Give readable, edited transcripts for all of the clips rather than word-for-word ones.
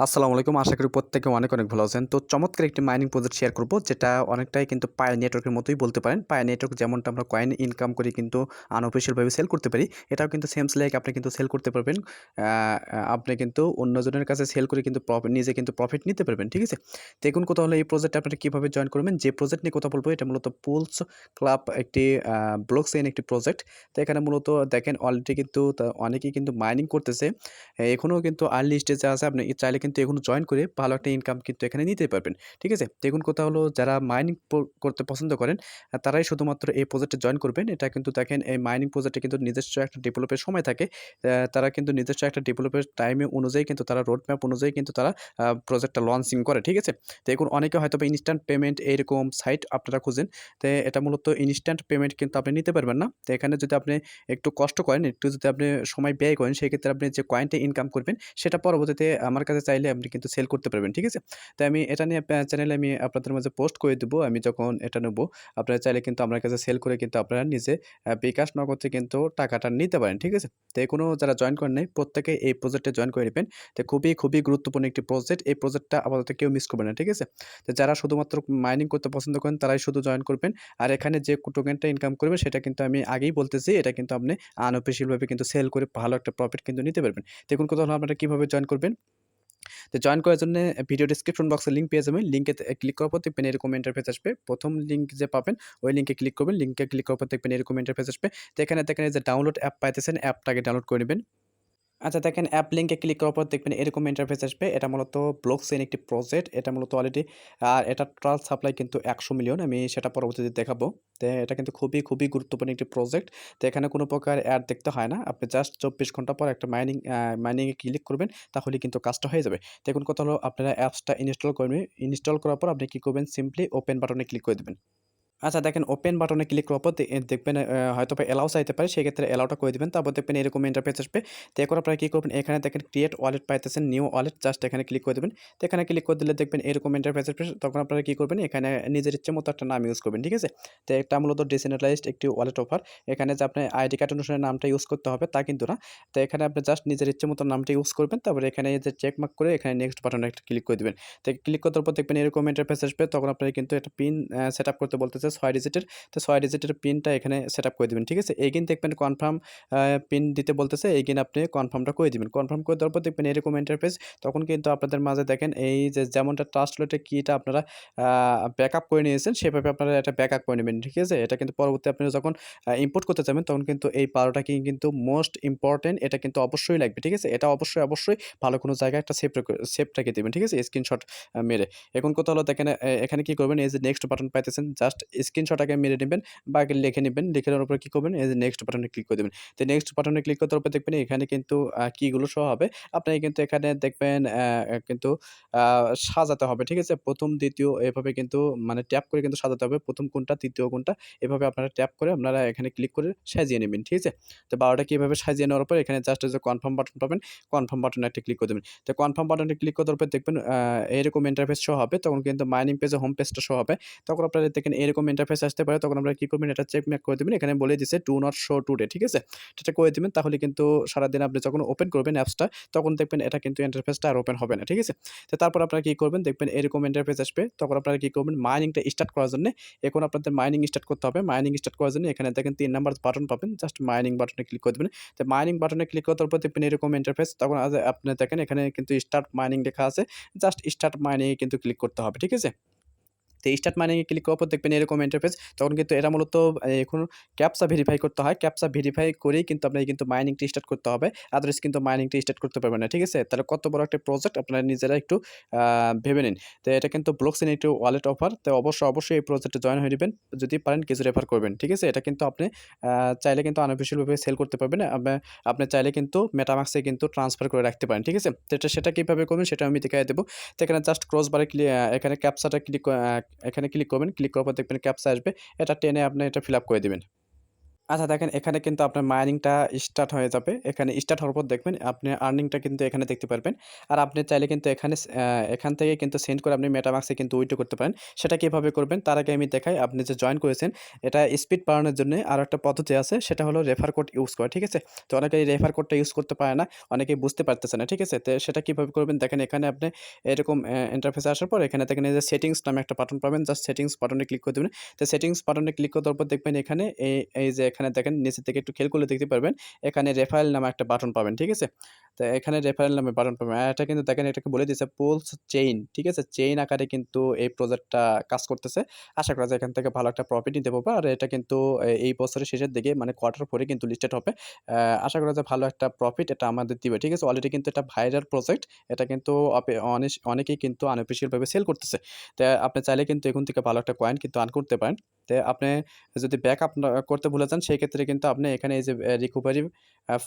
আসসালামু আলাইকুম। আশা করি প্রত্যেকে অনেক ভালো আছেন। তো চমৎকার একটি মাইনিং প্রজেক্ট শেয়ার করব, যেটা অনেকটাই কিন্তু পায় নেটওয়ার্কের মতোই বলতে পারেন। পায় নেটওয়ার্ক যেমনটা আমরা কয়েন ইনকাম করি কিন্তু আনঅফিশিয়াল ভাবে সেল করতে পারি, এটাও কিন্তু সেমস লাইক আপনি কিন্তু সেল করতে পারবেন। আপনি কিন্তু অন্যজনের কাছে সেল করে কিন্তু নিজে কিন্তু প্রফিট নিতে পারবেন। ঠিক আছে? দেখুন কথা হলো এই প্রজেক্টে আপনারা কিভাবে জয়েন করবেন। যে প্রজেক্ট নিয়ে কথা বলবো এটা মূলত পুলস ক্লাব একটি ব্লক চেইন একটি প্রজেক্ট। তো এখানে মূলত দেখেন অলরেডি কিন্তু অনেকেই কিন্তু মাইনিং করতেছে। এখনও কিন্তু আর্লি স্টেজে আছে। আপনি চাইলে কিন্তু এখনও জয়েন করে ভালো একটা ইনকাম কিন্তু এখানে নিতে পারবেন। ঠিক আছে? দেখুন কথা হলো যারা মাইনিং করতে পছন্দ করেন তারাই শুধুমাত্র এই প্রজেক্টে জয়েন করবেন। এটা কিন্তু দেখেন এই মাইনিং প্রজেক্টে কিন্তু নিজস্ব একটা ডেভেলপের সময় থাকে। তারা কিন্তু নিজস্ব একটা ডেভেলপের টাইমে অনুযায়ী কিন্তু তারা রোড ম্যাপ অনুযায়ী কিন্তু তারা প্রজেক্টটা লঞ্চিং করে। ঠিক আছে? দেখুন অনেকে হয়তোবা ইনস্ট্যান্ট পেমেন্ট এইরকম সাইট আপনারা খুঁজেন। তো এটা মূলত ইনস্ট্যান্ট পেমেন্ট কিন্তু আপনি নিতে পারবেন না। তো এখানে যদি আপনি একটু কষ্ট করেন, একটু যদি আপনি সময় ব্যয় করেন, সেক্ষেত্রে আপনি যে কয়েনটা ইনকাম করবেন সেটা পরবর্তীতে আমার কাছে চাইলে আপনি কিন্তু সেল করতে পারবেন। ঠিক আছে? তাই আমি এটা নিয়ে চ্যানেলে আমি আপনাদের মাঝে পোস্ট করে দেবো। আমি যখন এটা নেব, আপনারা চাইলে কিন্তু আমার কাছে সেল করে কিন্তু আপনারা নিজে বিকাশ নগদ থেকে কিন্তু টাকাটা নিতে পারেন। ঠিক আছে? তো এখনও যারা জয়েন করেন নাই প্রত্যেকে এই প্রজেক্টে জয়েন করে নেবেন। তো খুবই গুরুত্বপূর্ণ একটি প্রজেক্ট। এই প্রজেক্টটা আপাতত কেউ মিস করবেন না। ঠিক আছে? তো যারা শুধুমাত্র মাইনিং করতে পছন্দ করেন তারাই শুধু জয়েন করবেন। আর এখানে যে টোকেনটা ইনকাম করবেন সেটা কিন্তু আমি আগেই বলতেছি, এটা কিন্তু আপনি আনঅফিশিয়াল ভাবে কিন্তু সেল করে ভালো একটা প্রফিট কিন্তু নিতে পারবেন। দেখুন কথা হলো আপনারা কিভাবে জয়েন করবেন। তো জয়েন করার জন্য ভিডিও ডেসক্রিপশন বক্সে লিঙ্ক পেয়ে যাবেন। লিঙ্কে ক্লিক করার পর দেখবেন এরকম ইন্টারফেস আসবে। প্রথম লিঙ্ক যে পাবেন ওই লিঙ্কে ক্লিক করবেন। লিঙ্কে ক্লিক করার পর দেখবেন এরকম ইন্টারফেস আসবে। তো এখানে দেখেন এই যে ডাউনলোড অ্যাপ পাইতেছেন, অ্যাপটাকে ডাউনলোড করে নেবেন। আচ্ছা দেখেন অ্যাপ লিংকে ক্লিক করার পর দেখবেন এরকম ইন্টারফেস আসবে। এটা মূলত ব্লকচেইন একটি প্রজেক্ট। এটা মূলত অলরেডি আর এটার ট্রাস্ট সাপ্লাই কিন্তু ১০০ মিলিয়ন। আমি সেটা পরবর্তীতে দেখাবো। তো এটা কিন্তু খুবই গুরুত্বপূর্ণ একটি প্রজেক্ট। তো এখানে কোনো প্রকার অ্যাড দেখতে হয় না। আপনি জাস্ট ২৪ ঘন্টা পর একটা মাইনিংয়ে ক্লিক করবেন, তাহলেই কিন্তু কাজটা হয়ে যাবে। দেখুন কথা হলো আপনারা অ্যাপসটা ইনস্টল করবেন। ইনস্টল করার পর আপনি কি করবেন, সিম্পলি ওপেন বাটনে ক্লিক করে দিবেন। আচ্ছা দেখেন ওপেন বাটনে ক্লিক করার পর দেখবেন হয়তোবা অ্যালাউ চাইতে পারে, সেক্ষেত্রে অ্যালাউটা করে দিবেন। তারপর দেখবেন এরকম ইন্টারফেস আসবে। তো এরপর আপনারা কী করবেন, এখানে দেখেন ক্রিয়েট ওয়ালেট পাইতেছেন, নিউ ওয়ালেট, জাস্ট এখানে ক্লিক করে দেবেন। তো এখানে ক্লিক করে দিলে দেখবেন এরকম ইন্টারফেস আসবে। তখন আপনারা কী করবেন, এখানে নিজের ইচ্ছে মতো একটা নাম ইউজ করবেন। ঠিক আছে? তো এটা মূলত ডিসেন্ট্রালাইজড একটি ওয়ালেট অফার। এখানে যে আপনার আইডি কার্ড অনুসারে নামটা ইউজ করতে হবে তা কিন্তু না। তো এখানে আপনি জাস্ট নিজের ইচ্ছে মতো নামটা ইউজ করবেন। তারপরে এখানে এই যে চেক মার্ক করে এখানে নেক্সট বাটনে একটা ক্লিক করে দিবেন। তো ক্লিক করার পর দেখবেন এরকম ইন্টারফেস আসবে। তখন আপনারা কিন্তু একটা পিন সেট আপ করতে বলতেছে ৬ ডিজিটের। তো ৬ ডিজিটের পিনটা এখানে সেটআপ করে দিবেন। ঠিক আছে? এগেইন দেখবেন কনফার্ম পিন দিতে বলতেছে। এগেইন আপনি কনফার্মটা করে দিবেন। কনফার্ম করে দেওয়ার পর দেখবেন এরকম ইন্টারফেস। তখন কিন্তু আপনাদের মাঝে দেখেন এই যে যেমনটা ট্রাস্ট ওয়ালেটের কিটা আপনারা ব্যাকআপ করে নিয়েছেন, সেভাবে আপনারা এটা ব্যাকআপ করে নেবেন। ঠিক আছে? এটা কিন্তু পরবর্তী আপনারা যখন ইম্পোর্ট করতে যাবেন তখন কিন্তু এই ১২ টা কি কিন্তু মোস্ট ইম্পোর্টেন্ট, এটা কিন্তু অবশ্যই লাগবে। ঠিক আছে? এটা অবশ্যই ভালো কোনো জায়গায় একটা সেভ রেখে দিবেন। ঠিক আছে? স্ক্রিনশট মেরে। এখন কথা হলো দেখেন এখানে কি করবেন, এই যে নেক্সট বাটন পাইতেছেন, জাস্ট স্ক্রিনশট আগে মেরে নিবেন বা আগে লিখে নিবেন। লিখে নেওয়ার পরে কি করবেন, এই যে নেক্সট বাটনে ক্লিক করে দিবেন। তো নেক্সট বাটনে ক্লিক করে দেওয়ার পর দেখবেন এখানে কিন্তু কিগুলো শো হবে। আপনি কিন্তু এখানে দেখবেন কিন্তু আ সাজাতে হবে। ঠিক আছে? ১ম, ২য় এভাবে কিন্তু মানে ট্যাপ করে কিন্তু সাজাতে হবে। ১ম কোনটা, ৩য় কোনটা, এভাবে আপনারা ট্যাপ করে আপনারা এখানে ক্লিক করে সাজিয়ে নিবেন। ঠিক আছে? তো ১২ টা কিভাবে সাজিয়ে নেওয়ার পর এখানে জাস্ট এই যে কনফার্ম বাটন পাবেন। কনফার্ম বাটনে একটা ক্লিক করে দিবেন। তো কনফার্ম বাটনে ক্লিক করে দেওয়ার পর দেখবেন এরকম ইন্টারফেস শো হবে। তখন কিন্তু মাইনিং পেজে হোম পেজটা শো হবে। তখন আপনারা দেখেন এরকম ইন্টারফেস আসতে পারে। তখন আপনারা কি করবেন, এটা চেক মার্ক করে দিবেন। এখানে বলে দিছে ডু নট শো টুডে। ঠিক আছে? এটা করে দিবেন, তাহলে কিন্তু সারাদিন আপনি যখন ওপেন করবেন অ্যাপসটা তখন দেখবেন এটা কিন্তু ইন্টারফেসটা আর ওপেন হবে না। ঠিক আছে? তো তারপর আপনারা কি করবেন, দেখবেন এরকম ইন্টারফেস আসবে। তখন আপনারা কি করবেন, মাইনিংটা স্টার্ট করার জন্য এখন আপনাদের মাইনিং স্টার্ট করতে হবে। মাইনিং স্টার্ট করার জন্য এখানে দেখেন ৩ নাম্বার বাটন পাবেন। জাস্ট মাইনিং বাটনে ক্লিক করে দিবেন। তো মাইনিং বাটনে ক্লিক করার পর দেখবেন এরকম ইন্টারফেস। তখন আপনি দেখেন এখানে কিন্তু স্টার্ট মাইনিং লেখা আছে। জাস্ট স্টার্ট মাইনিং এ কিন্তু ক্লিক করতে হবে। ঠিক আছে? তো স্টার্ট মাইনিং এ ক্লিক করার পর দেখবেন এরকম ইন্টারফেস। তখন কিন্তু এটা মূলত এখন ক্যাপচা ভেরিফাই করতে হয়। ক্যাপচা ভেরিফাই করেই কিন্তু আপনাকে কিন্তু মাইনিংটা স্টার্ট করতে হবে। আদারওয়াইজ কিন্তু মাইনিংটা স্টার্ট করতে পারবেন না। ঠিক আছে? তাহলে কত বড় একটা প্রজেক্ট আপনারা নিজেরা একটু আ ভেবে নিন। তো এটা কিন্তু ব্লকচেইন একটি ওয়ালেট অফার। তো অবশ্যই এই প্রজেক্টে জয়েন হয়ে নিবেন। যদি পারেন কিছু রেফার করবেন। ঠিক আছে? এটা কিন্তু আপনি চাইলে কিন্তু আনঅফিশিয়াল ভাবে সেল করতে পারবেন। আপনি চাইলে কিন্তু মেটামাক্সে কিন্তু ট্রান্সফার করে রাখতে পারেন। ঠিক আছে? তো সেটা কিভাবে করবেন সেটা আমি দেখাইয়া দেব। তো এখানে জাস্ট ক্রস বারে এখানে ক্যাপচাটা ক্লিক এখানে ক্লিক করবেন। ক্লিক করার পর দেখবেন ক্যাপচা আসবে। এটা টেনে আপনি এটা ফিল আপ করে দিবেন। আচ্ছা দেখেন এখানে কিন্তু আপনার মাইনিংটা স্টার্ট হয়ে যাবে। এখানে স্টার্ট হওয়ার পর দেখবেন আপনি আর্নিংটা কিন্তু এখানে দেখতে পারবেন। আর আপনি চাইলে কিন্তু এখান থেকে কিন্তু সেন্ড করে আপনি MetaMask এ কিন্তু উইথড্র করতে পারেন। সেটা কিভাবে করবেন তার আগে আমি দেখাই। আপনি যে জয়েন করেছেন এটা স্পিড বাড়ানোর জন্য আরো একটা পদ্ধতি আছে সেটা হলো রেফার কোড ইউজ করা। ঠিক আছে? তো অনেকে এই রেফার কোডটা ইউজ করতে পারে না। অনেকেই বুঝতে পারতেছে না। ঠিক আছে? তো সেটা কিভাবে করবেন দেখেন এখানে আপনি এরকম ইন্টারফেসে আসার পর এখানে দেখেন এই যে সেটিংস নামে একটা বাটন পাবেন। জাস্ট সেটিংস বাটনে ক্লিক করে দিবেন। তো সেটিংস বাটনে ক্লিক করে দেওয়ার পর দেখবেন এখানে এই যে এখানে দেখেন নিচের দিকে একটু খেয়াল করলে দেখতে পারবেন এখানে রেফারেল নামে একটা বাটন পাবেন। ঠিক আছে? তো এখানে রেফারেল নামে বাটন পাবেন। আর এটা কিন্তু দেখেন এটাকে বলে দিয়েছে পুলস চেইন। ঠিক আছে? চেইন আকারে কিন্তু এই প্রজেক্টটা কাজ করতেছে। আশা করা যায় এখান থেকে ভালো একটা প্রফিট নিতে পারবো। আর এটা কিন্তু এই বছরের শেষের দিকে মানে কোয়ার্টার 4 এ কিন্তু লিস্টেড হবে। আশা করা যায় ভালো একটা প্রফিট এটা আমাদের দিবে। ঠিক আছে? অলরেডি কিন্তু এটা ভাইরাল প্রজেক্ট। এটা কিন্তু অনেকেই কিন্তু আনঅফিশিয়াল ভাবে সেল করতেছে। তো আপনি চাইলে কিন্তু এখান থেকে ভালো একটা কয়েন কিন্তু আর্ন করতে পারেন। তো আপনি যদি ব্যাকআপ করতে ভুলে যান সেই ক্ষেত্রে কিন্তু আপনি এখানে এই যে রিকভারি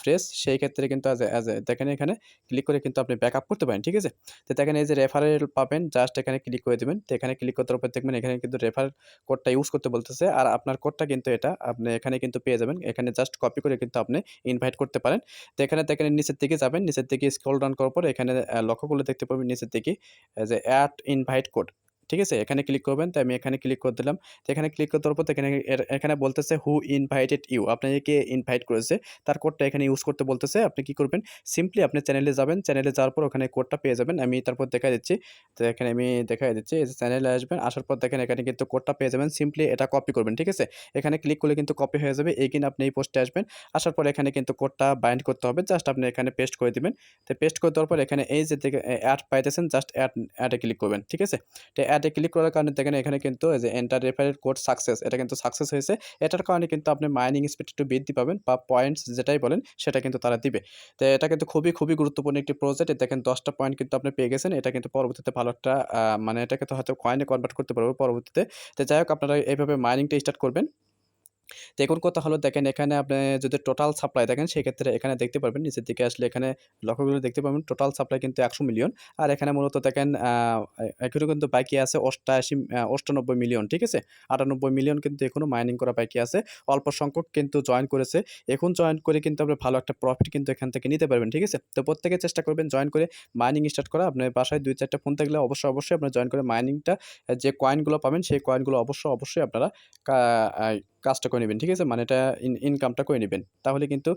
ফ্রেশ সেই ক্ষেত্রে কিন্তু অ্যাজ এ দেখেন এখানে ক্লিক করে কিন্তু আপনি ব্যাকআপ করতে পারেন। ঠিক আছে? তো দেখেন এই যে রেফারেল পাবেন জাস্ট এখানে ক্লিক করে দিবেন। তো এখানে ক্লিক করার পর দেখবেন এখানে কিন্তু রেফার কোডটা ইউজ করতে বলতেছে। আর আপনার কোডটা কিন্তু এটা আপনি এখানে কিন্তু পেয়ে যাবেন। এখানে জাস্ট কপি করে কিন্তু আপনি ইনভাইট করতে পারেন। তো এখানে দেখেন নিচের দিকে যাবেন। নিচের দিকে স্ক্রল ডাউন করার পর এখানে লক্ষ্য করলে দেখতে পাবেন নিচের দিকে যে এড ইনভাইট কোড। ঠিক আছে? এখানে ক্লিক করবেন। তো আমি এখানে ক্লিক করে দিলাম। তো এখানে ক্লিক করে দেওয়ার পর এখানে বলতেছে হু ইনভাইটেড ইউ আপনাকে কে ইনভাইট করেছে তার কোডটা এখানে ইউজ করতে বলতেছে। আপনি কি করবেন? সিম্পলি আপনি চ্যানেলে যাবেন। চ্যানেলে যাওয়ার পর ওখানে কোডটা পেয়ে যাবেন। আমি তারপর দেখায় দিচ্ছি। তো এখানে আমি দেখায় দিচ্ছি। এই যে চ্যানেলে আসবেন। আসার পর দেখেন এখানে কিন্তু কোডটা পেয়ে যাবেন। সিম্পলি এটা কপি করবেন। ঠিক আছে? এখানে ক্লিক করলে কিন্তু কপি হয়ে যাবে। এগেইন আপনি এই পোস্টে আসবেন। আসার পর এখানে কিন্তু কোডটা বাইন্ড করতে হবে। জাস্ট আপনি এখানে পেস্ট করে দিবেন। তো পেস্ট করে দেওয়ার পর এখানে এই যে অ্যাড পাইতেছেন জাস্ট অ্যাডে ক্লিক করবেন। ঠিক আছে? তো অ্যাডে ক্লিক করার কারণে দেখেন এখানে কিন্তু এই যে এন্টার রেফারেল কোড সাকসেস এটা কিন্তু সাকসেস হয়েছে। এটার কারণে কিন্তু আপনি মাইনিং স্পিড একটু বৃদ্ধি পাবেন বা পয়েন্টস যেটাই বলেন সেটা কিন্তু তারা দিবে। তো এটা কিন্তু খুবই গুরুত্বপূর্ণ একটি প্রজেক্ট। দেখেন ১০ টা পয়েন্ট কিন্তু আপনি পেয়ে গেছেন। এটা কিন্তু পরবর্তীতে ভালো একটা মানে এটাকে তো হয়তো কয়েনে কনভার্ট করতে পারবো পরবর্তীতে। তো যাই হোক আপনারা এইভাবে মাইনিংটা স্টার্ট করবেন। তো এখন কথা হলো দেখেন এখানে আপনি যদি টোটাল সাপ্লাই দেখেন সেক্ষেত্রে এখানে দেখতে পারবেন নিচের দিকে আসলে এখানে লক্ষ্য করলে দেখতে পাবেন টোটাল সাপ্লাই কিন্তু ১০০ মিলিয়ন। আর এখানে মূলত দেখেন এখনো কিন্তু বাকি আছে ৯৮ মিলিয়ন। ঠিক আছে? ৯৮ মিলিয়ন কিন্তু এখনো মাইনিং করা বাকি আছে। অল্প সংখ্যক কিন্তু জয়েন করেছে। এখন জয়েন করে কিন্তু আপনি ভালো একটা প্রফিট কিন্তু এখান থেকে নিতে পারবেন। ঠিক আছে? তো প্রত্যেকে চেষ্টা করবেন জয়েন করে মাইনিং স্টার্ট করা। আপনার বাসায় ২-৪ টা ফোন থাকলে অবশ্যই আপনারা জয়েন করে মাইনিংটা যে কয়েনগুলো পাবেন সেই কয়েনগুলো অবশ্যই আপনারা কা আই কাজটা করে নিবেন। ঠিক আছে? মানে এটা ইনকামটা করে নিবেন। তাহলে কিন্তু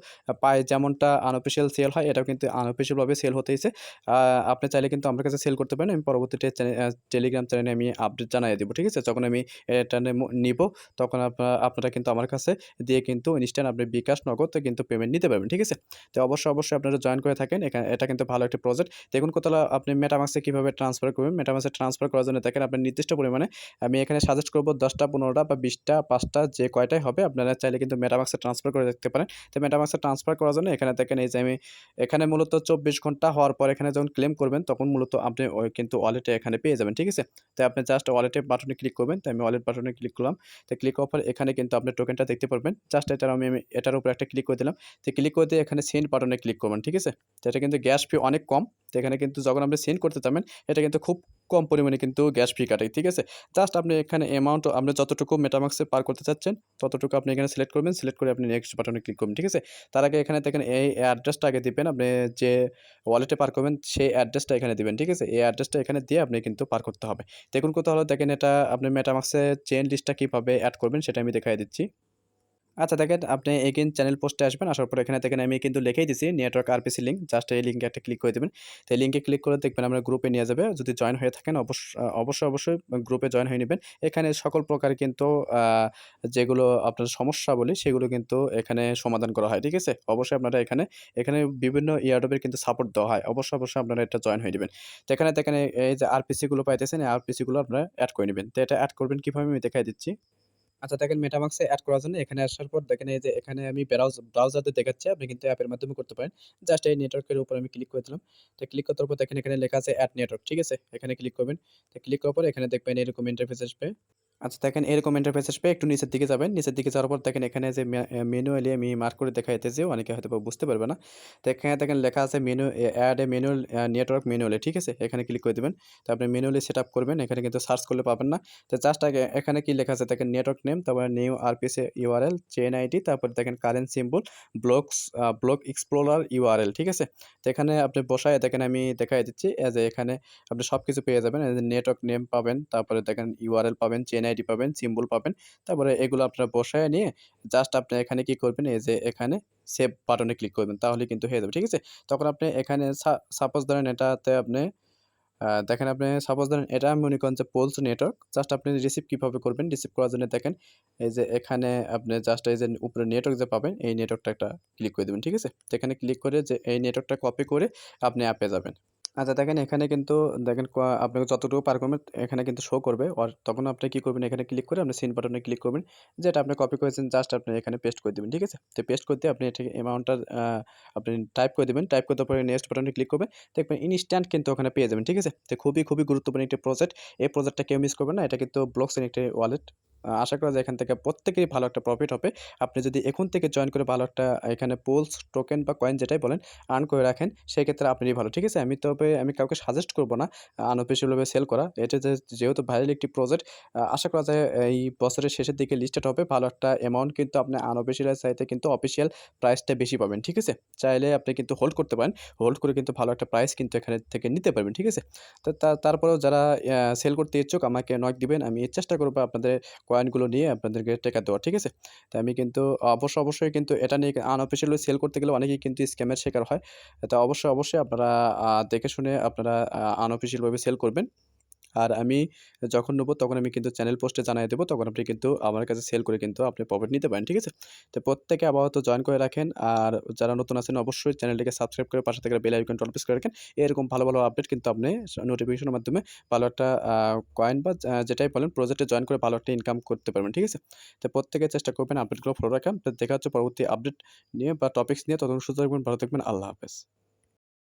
পায় যেমনটা আনঅফিসিয়াল সেল হয় এটাও কিন্তু আনঅফিসিয়াল ভাবে সেল হতেইছে। আ আপনি চাইলে কিন্তু আমার কাছে সেল করতে পারেন। আমি পরবর্তীতে টেলিগ্রাম চ্যানেলে আমি আপডেট জানাইয়া দিব। ঠিক আছে? যখন আমি এটা নিবো তখন আপনারা কিন্তু আমার কাছে দিয়ে কিন্তু ইনস্ট্যান্ট আপনি বিকাশ নগদ কিন্তু পেমেন্ট নিতে পারবেন। ঠিক আছে? তো অবশ্যই আপনারা জয়েন করে থাকেন। এটা কিন্তু ভালো একটা প্রজেক্ট। দেখুন কথা হলো আপনি MetaMask এ কিভাবে ট্রান্সফার করবেন। MetaMask এ ট্রান্সফার করার জন্য দেখেন আপনার নির্দিষ্ট পরিমাণে আমি এখানে সাজেস্ট করব ১০ টা ১৫ টা বা ২০ টা ৫ টা যে কয়টাই হবে আপনারা চাইলে কিন্তু MetaMask এ ট্রান্সফার করে রাখতে পারেন। তো MetaMask এ ট্রান্সফার করার জন্য এখানে দেখেন এই যে আমি এখানে মূলত ২৪ ঘন্টা হওয়ার পর এখানে যখন ক্লেম করবেন তখন মূলত আপনি কিন্তু ওয়ালেটে এখানে পেয়ে যাবেন। ঠিক আছে? তো আপনি জাস্ট ওয়ালেটে বাটনে ক্লিক করবেন। তো আমি ওয়ালেট বাটনে ক্লিক করলাম। তো ক্লিক করার পর এখানে কিন্তু আপনি টোকেনটা দেখতে পারবেন। জাস্ট আমি এটার উপর একটা ক্লিক করে দিলাম। তো ক্লিক করে দিয়ে এখানে সেন্ড বাটনে ক্লিক করবেন। ঠিক আছে? তো এটা কিন্তু গ্যাস ফি অনেক কম। তো এখানে কিন্তু যখন আপনি সেন্ড করতে যাবেন এটা কিন্তু খুব কম পরিমাণে কিন্তু গ্যাস ফি কাটে। ঠিক আছে? জাস্ট আপনি এখানে অ্যামাউন্ট আপনি যতটুকু MetaMask এ পার করতে চাচ্ছেন ততটুকু আপনি এখানে সিলেক্ট করবেন। সিলেক্ট করে আপনি নেক্সট বাটনে ক্লিক করবেন। ঠিক আছে? তার আগে এখানে দেখেন এই অ্যাড্রেসটা আগে দিবেন। আপনি যে ওয়ালেটে পার করবেন সেই অ্যাড্রেসটা এখানে দিবেন। ঠিক আছে? এই অ্যাড্রেসটা এখানে দিয়ে আপনি কিন্তু পার করতে হবে। দেখুন কোথাও হলো দেখেন এটা আপনি MetaMask এ চেইন লিস্টটা কিভাবে এড করবেন সেটা আমি দেখায় দিচ্ছি। আচ্ছা দেখেন আপনি এগেইন চ্যানেল পোস্টে আসবেন। আসার পর এখানে দেখেন আমি কিন্তু লিখেই দিছি নেটওয়ার্ক আরপিসি লিঙ্ক। জাস্ট এই লিঙ্কে একটা ক্লিক করে দিবেন। তো এই লিঙ্কে ক্লিক করে দেখবেন আমরা গ্রুপে নিয়ে যাবে। যদি জয়েন হয়ে থাকেন অবশ্যই গ্রুপে জয়েন হয়ে নিবেন। এখানে সকল প্রকার কিন্তু আ যেগুলো আপনার সমস্যা বলি সেগুলো কিন্তু এখানে সমাধান করা হয়। ঠিক আছে? অবশ্যই আপনারা এখানে বিভিন্ন এয়ারড্রপ এর কিন্তু সাপোর্ট দেওয়া হয়। অবশ্যই আপনারা এটা জয়েন হয়ে নিবেন। তো এখানে দেখেন এই যে আরপিসি গুলো পাইতেছেন এই আরপিসি গুলো আপনারা এড করে নিবেন। তো এটা এড করবেন কিভাবে আমি দেখায় দিচ্ছি। আচ্ছা দেখেন MetaMask এ এড করার জন্য এখানে আসার পর দেখেন এই যে এখানে আমি ব্রাউজারে দেখাচ্ছে আপনি কিন্তু অ্যাপের মাধ্যমে করতে পারেন। জাস্ট এই নেটওয়ার্কের উপর আমি ক্লিক করে দিলাম। তো ক্লিক করার পর দেখেন এখানে লেখা আছে এড নেটওয়ার্ক। ঠিক আছে? এখানে ক্লিক করবেন। তো ক্লিক করার পর এখানে দেখবেন এরকম ইন্টারফেস আসবে। আচ্ছা দেখেন এরকম ইন্টারফেস আসবে। একটু নিচের দিকে যাবেন। নিচের দিকে যাওয়ার পর দেখেন এখানে যে ম্যানুয়ালি আমি মার্ক করে দেখাইতেছি, অনেকে হয়তোবা বুঝতে পারবে না। তো এখানে দেখেন লেখা আছে এড এ ম্যানুয়াল নেটওয়ার্ক ম্যানুয়ালি, ঠিক আছে? এখানে ক্লিক করে দিবেন। তো আপনি ম্যানুয়ালি সেটআপ করবেন। এখানে কিন্তু সার্চ করলে পাবেন না। তো জাস্ট আগে এখানে কি লেখা আছে দেখেন, নেটওয়ার্ক নেম, তারপরে new RPC URL, chain ID, তারপরে দেখেন current symbol, block explorer URL, ঠিক আছে? তো এখানে আপনি বসায় দেখেন আমি দেখাই দিচ্ছি। যে এখানে আপনি সবকিছু পেয়ে যাবেন। এই যে নেটওয়ার্ক নেম পাবেন, তারপরে দেখেন ইউআরএল পাবেন, চেইন আইডি পাবেন, সিম্বল পাবেন। তারপরে এগুলো আপনারা বসায় নিয়ে জাস্ট আপনি এখানে কি করবেন, এই যে এখানে সেভ বাটনে ক্লিক করবেন। তাহলে কিন্তু হয়ে যাবে, ঠিক আছে? তখন আপনি এখানে সাপোজ ধরেন এটাতে আপনি দেখেন আপনি সাপোজ ধরেন এটা মনে করেন যে পোলস নেটওয়ার্ক। জাস্ট আপনি রিসিভ কিভাবে করবেন? রিসিভ করার জন্য দেখেন এই যে এখানে আপনি জাস্ট এই যে উপরে নেটওয়ার্ক যে পাবেন, এই নেটওয়ার্কটা একটা ক্লিক করে দিবেন, ঠিক আছে? তো এখানে ক্লিক করে যে এই নেটওয়ার্কটা কপি করে আপনি অ্যাপে যাবেন। আচ্ছা দেখেন এখানে কিন্তু দেখেন আপনাকে যতটুকু পার করবেন এখানে কিন্তু শো করবে। তখন আপনি কি করবেন, এখানে ক্লিক করে আপনি সিন বাটনে ক্লিক করবেন। যেটা আপনি কপি করেছেন জাস্ট আপনি এখানে পেস্ট করে দিবেন, ঠিক আছে? তো পেস্ট করতে আপনি এটা অ্যামাউন্টটা আপনি টাইপ করে দিবেন। টাইপ করতে পরে নেক্সট বাটনে ক্লিক করবেন। দেখবেন ইনস্ট্যান্ট কিন্তু ওখানে পেয়ে যাবেন, ঠিক আছে? তো খুবই গুরুত্বপূর্ণ একটি প্রজেক্ট। এই প্রজেক্টটা কেউ মিস করবেন না। এটা কিন্তু ব্লকচেইন একটি ওয়ালেট। আশা করা যায় এখান থেকে প্রত্যেকেরই ভালো একটা প্রফিট হবে। আপনি যদি এখন থেকে জয়েন করে ভালো একটা এখানে পোলস, টোকেন বা কয়েন যেটাই বলেন আর্ন করে রাখেন, সেক্ষেত্রে আপনারই ভালো, ঠিক আছে? আমি কাউকে সাজেস্ট করব না আনঅফিসিয়ালভাবে সেল করা। এটা যেহেতু ভাইরাল একটি প্রজেক্ট, আশা করা যায় এই বছরের শেষের দিকে লিস্টেড হবে। ভালো একটা অ্যামাউন্ট কিন্তু আপনি আনঅফিসিয়াল চাইতে কিন্তু অফিসিয়াল প্রাইসটা বেশি পাবেন, ঠিক আছে? চাইলে আপনি কিন্তু হোল্ড করতে পারেন। হোল্ড করে কিন্তু ভালো একটা প্রাইস কিন্তু এখানে থেকে নিতে পারবেন, ঠিক আছে? তো তারপরেও যারা সেল করতে ইচ্ছুক আমাকে নক দিবেন। আমি চেষ্টা করব আপনাদের কয়েনগুলো নিয়ে আপনাদেরকে টেকা দেওয়ার, ঠিক আছে? তো আমি কিন্তু অবশ্যই কিন্তু এটা নিয়ে আনঅফিসিয়ালি সেল করতে গেলে অনেকেই কিন্তু স্ক্যামের শিকার হয়। তো অবশ্যই আপনারা দেখে শুনে আপনারা আনঅফিসিয়াল ভাবে সেল করবেন। আর আমি যখন নেবো তখন আমি কিন্তু চ্যানেল পোস্টে জানায় দেবো। তখন আপনি কিন্তু আমার কাছে সেল করে কিন্তু আপনি প্রফিট নিতে পারেন, ঠিক আছে? তো প্রত্যেকে আপাতত জয়েন করে রাখেন। আর যারা নতুন আছেন অবশ্যই চ্যানেলটিকে সাবস্ক্রাইব করে পাশে থাকা বেল আইকনটা অল প্রেস করে রাখেন। এরকম ভালো আপডেট কিন্তু আপনি নোটিফিকেশনের মাধ্যমে ভালো একটা কয়েন বা যেটাই বলেন প্রজেক্টে জয়েন করে ভালো একটা ইনকাম করতে পারবেন, ঠিক আছে? তো প্রত্যেকে চেষ্টা করবেন আপডেটগুলো ফলো রাখার। তো দেখা হচ্ছে পরবর্তী আপডেট নিয়ে বা টপিকস নিয়ে। ততক্ষণ সুস্থ থাকবেন, ভালো থাকবেন। আল্লাহ হাফেজ।